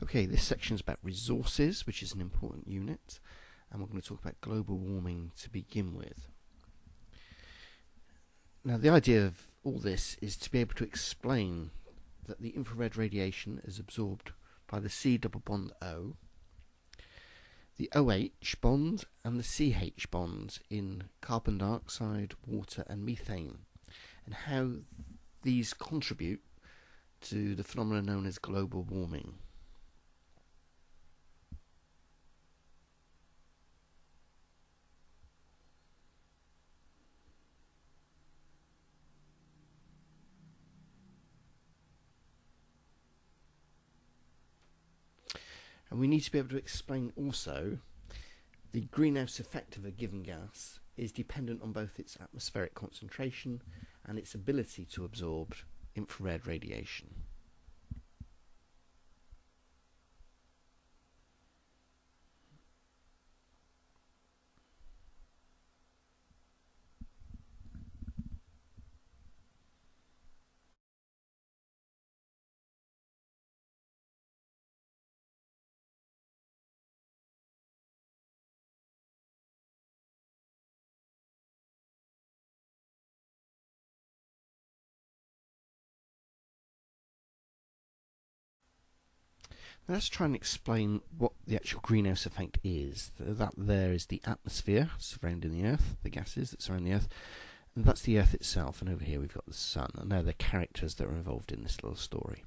Okay, this section is about resources, which is an important unit, and we're going to talk about global warming to begin with. Now, the idea of all this is to be able to explain that the infrared radiation is absorbed by the C double bond O, the OH bond and the CH bonds in carbon dioxide, water and methane, and how these contribute to the phenomenon known as global warming. And we need to be able to explain also the greenhouse effect of a given gas is dependent on both its atmospheric concentration and its ability to absorb infrared radiation. Let's try and explain what the actual greenhouse effect is. That there is the atmosphere surrounding the Earth, the gases that surround the Earth, and that's the Earth itself, and over here we've got the Sun, and they're the characters that are involved in this little story.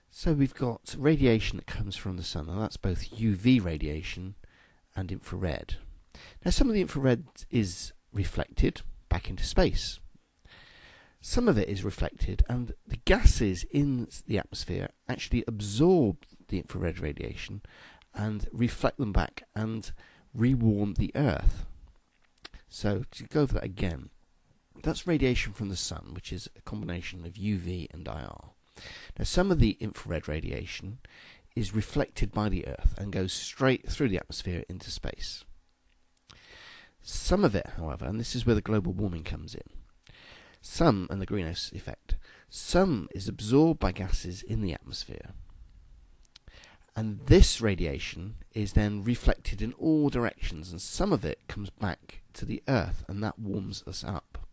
So we've got radiation that comes from the Sun, and that's both UV radiation and infrared. Now, some of the infrared is reflected back into space. Some of it is reflected, and the gases in the atmosphere actually absorb the infrared radiation and reflect them back and re-warm the Earth. So to go over that again, that's radiation from the Sun, which is a combination of UV and IR. Now, some of the infrared radiation is reflected by the Earth and goes straight through the atmosphere into space. Some of it, however, and this is where the global warming comes in, some, and the greenhouse effect, some is absorbed by gases in the atmosphere. And this radiation is then reflected in all directions, and some of it comes back to the Earth, and that warms us up.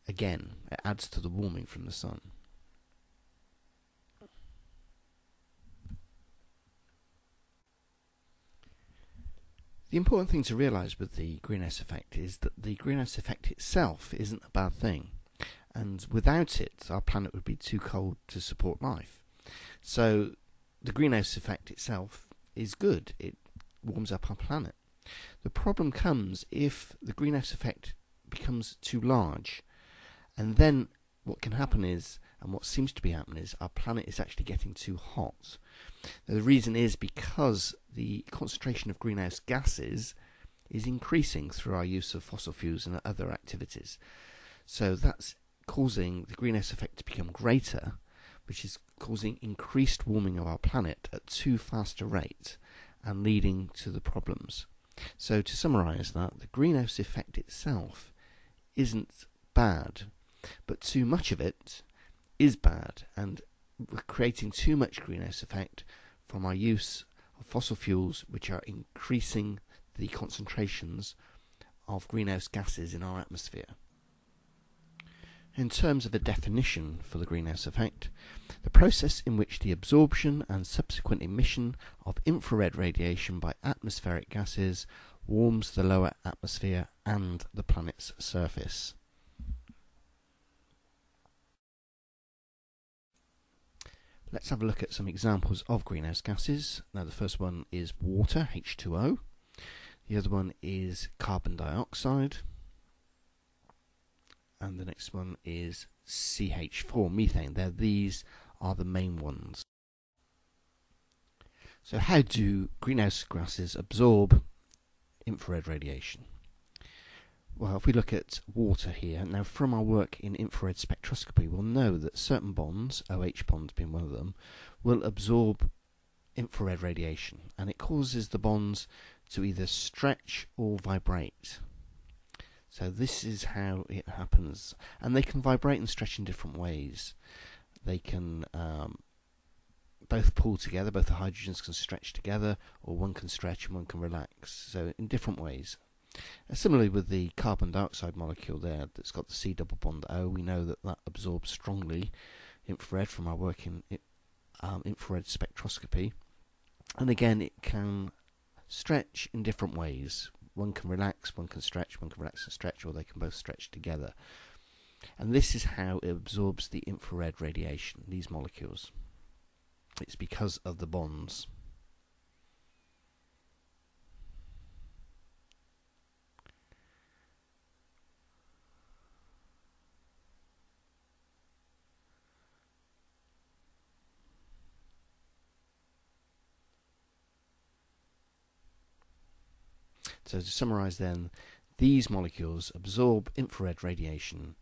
Again, it adds to the warming from the Sun. The important thing to realise with the greenhouse effect is that the greenhouse effect itself isn't a bad thing, and without it our planet would be too cold to support life. So the greenhouse effect itself is good. It warms up our planet. The problem comes if the greenhouse effect becomes too large, and then what can happen is, and what seems to be happening is, our planet is actually getting too hot. Now, the reason is because the concentration of greenhouse gases is increasing through our use of fossil fuels and other activities. So that's causing the greenhouse effect to become greater, which is causing increased warming of our planet at too fast a rate and leading to the problems. So to summarise that, the greenhouse effect itself isn't bad, but too much of it is bad, and we're creating too much greenhouse effect from our use of fossil fuels, which are increasing the concentrations of greenhouse gases in our atmosphere. In terms of a definition for the greenhouse effect, the process in which the absorption and subsequent emission of infrared radiation by atmospheric gases warms the lower atmosphere and the planet's surface. Let's have a look at some examples of greenhouse gases. Now, the first one is water, H2O. The other one is carbon dioxide. And the next one is CH4, methane. These are the main ones. So how do greenhouse gases absorb infrared radiation? Well, if we look at water here, now from our work in infrared spectroscopy, we'll know that certain bonds, OH bonds being one of them, will absorb infrared radiation, and it causes the bonds to either stretch or vibrate. So this is how it happens, and they can vibrate and stretch in different ways. They can both pull together, both the hydrogens can stretch together, or one can stretch and one can relax, so in different ways. Similarly with the carbon dioxide molecule there that's got the C double bond O, we know that that absorbs strongly infrared from our work in infrared spectroscopy, and again it can stretch in different ways. One can relax, one can stretch, one can relax and stretch, or they can both stretch together. And this is how it absorbs the infrared radiation, these molecules. It's because of the bonds. So to summarize then, these molecules absorb infrared radiation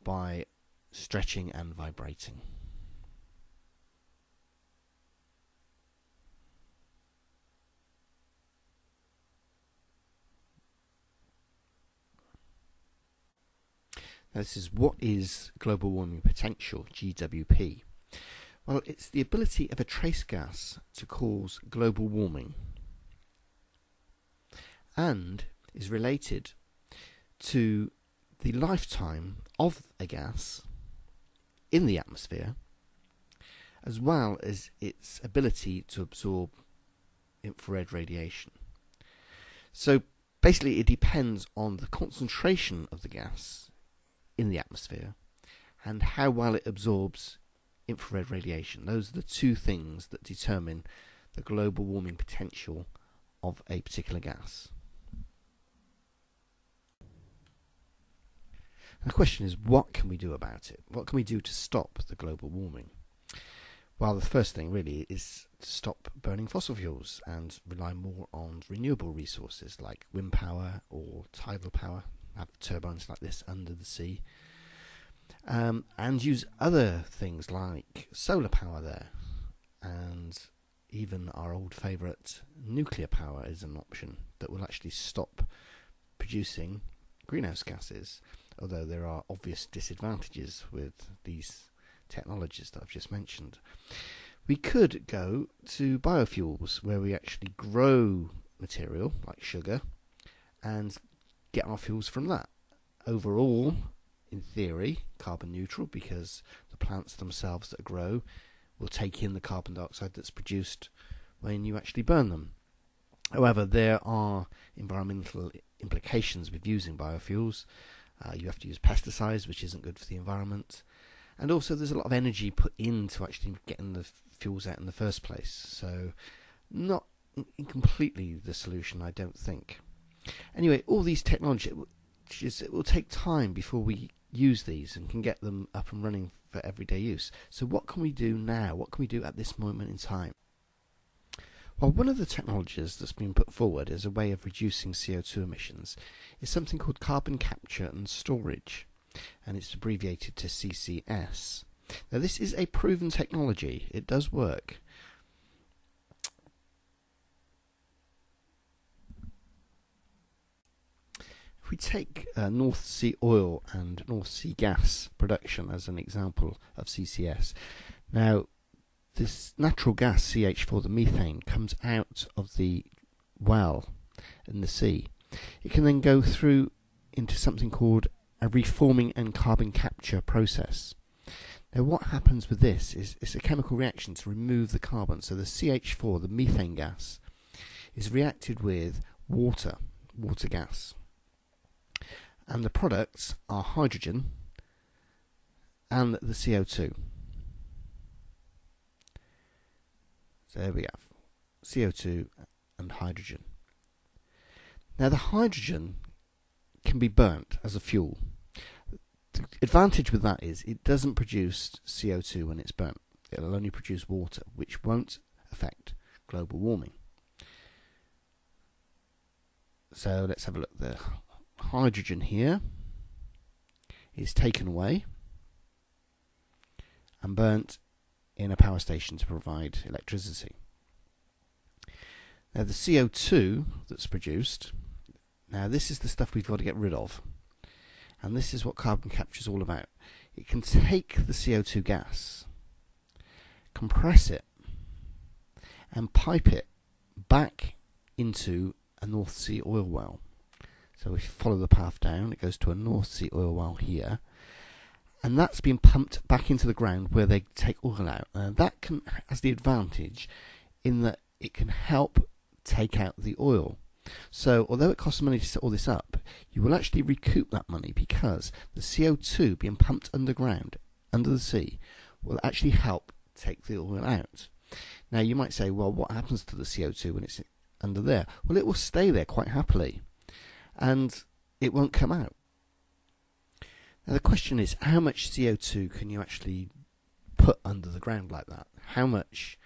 by stretching and vibrating. Now this is what is global warming potential, GWP? Well, it's the ability of a trace gas to cause global warming, and is related to the lifetime of a gas in the atmosphere, as well as its ability to absorb infrared radiation. So basically it depends on the concentration of the gas in the atmosphere and how well it absorbs infrared radiation. Those are the two things that determine the global warming potential of a particular gas. The question is, what can we do about it? What can we do to stop the global warming? Well, the first thing really is to stop burning fossil fuels and rely more on renewable resources like wind power or tidal power, have turbines like this under the sea, and use other things like solar power there, and even our old favourite nuclear power is an option that will actually stop producing greenhouse gases, although there are obvious disadvantages with these technologies that I've just mentioned. We could go to biofuels, where we actually grow material like sugar and get our fuels from that. Overall, in theory, carbon neutral, because the plants themselves that grow will take in the carbon dioxide that's produced when you actually burn them. However, there are environmental implications with using biofuels. You have to use pesticides, which isn't good for the environment. And also there's a lot of energy put into actually getting the fuels out in the first place. So not completely the solution, I don't think. Anyway, all these technologies, it will take time before we use these and can get them up and running for everyday use. So what can we do now? What can we do at this moment in time? Well, one of the technologies that's been put forward as a way of reducing CO2 emissions is something called carbon capture and storage, and it's abbreviated to CCS. Now, this is a proven technology. It does work. If we take North Sea oil and North Sea gas production as an example of CCS, now this natural gas, CH4, the methane, comes out of the well in the sea. It can then go through into something called a reforming and carbon capture process. Now what happens with this is it's a chemical reaction to remove the carbon. So the CH4, the methane gas, is reacted with water gas. And the products are hydrogen and the CO2. So there we have CO2 and hydrogen. Now the hydrogen can be burnt as a fuel. The advantage with that is it doesn't produce CO2 when it's burnt. It'll only produce water, which won't affect global warming. So let's have a look. The hydrogen here is taken away and burnt in a power station to provide electricity. Now the CO2 that's produced, now this is the stuff we've got to get rid of, and this is what carbon capture is all about. It can take the CO2 gas, compress it, and pipe it back into a North Sea oil well. So if you follow the path down, it goes to a North Sea oil well here, and that's being pumped back into the ground where they take oil out. That has the advantage in that it can help take out the oil. So although it costs money to set all this up, you will actually recoup that money, because the CO2 being pumped underground, under the sea, will actually help take the oil out. Now you might say, well, what happens to the CO2 when it's under there? Well, it will stay there quite happily, and it won't come out. Now the question is, how much CO2 can you actually put under the ground like that? How much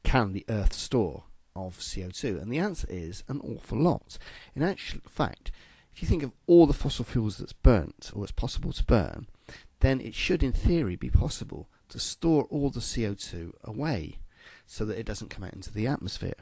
can the Earth store of CO2? And the answer is an awful lot. In actual fact, if you think of all the fossil fuels that's burnt, or it's possible to burn, then it should in theory be possible to store all the CO2 away so that it doesn't come out into the atmosphere.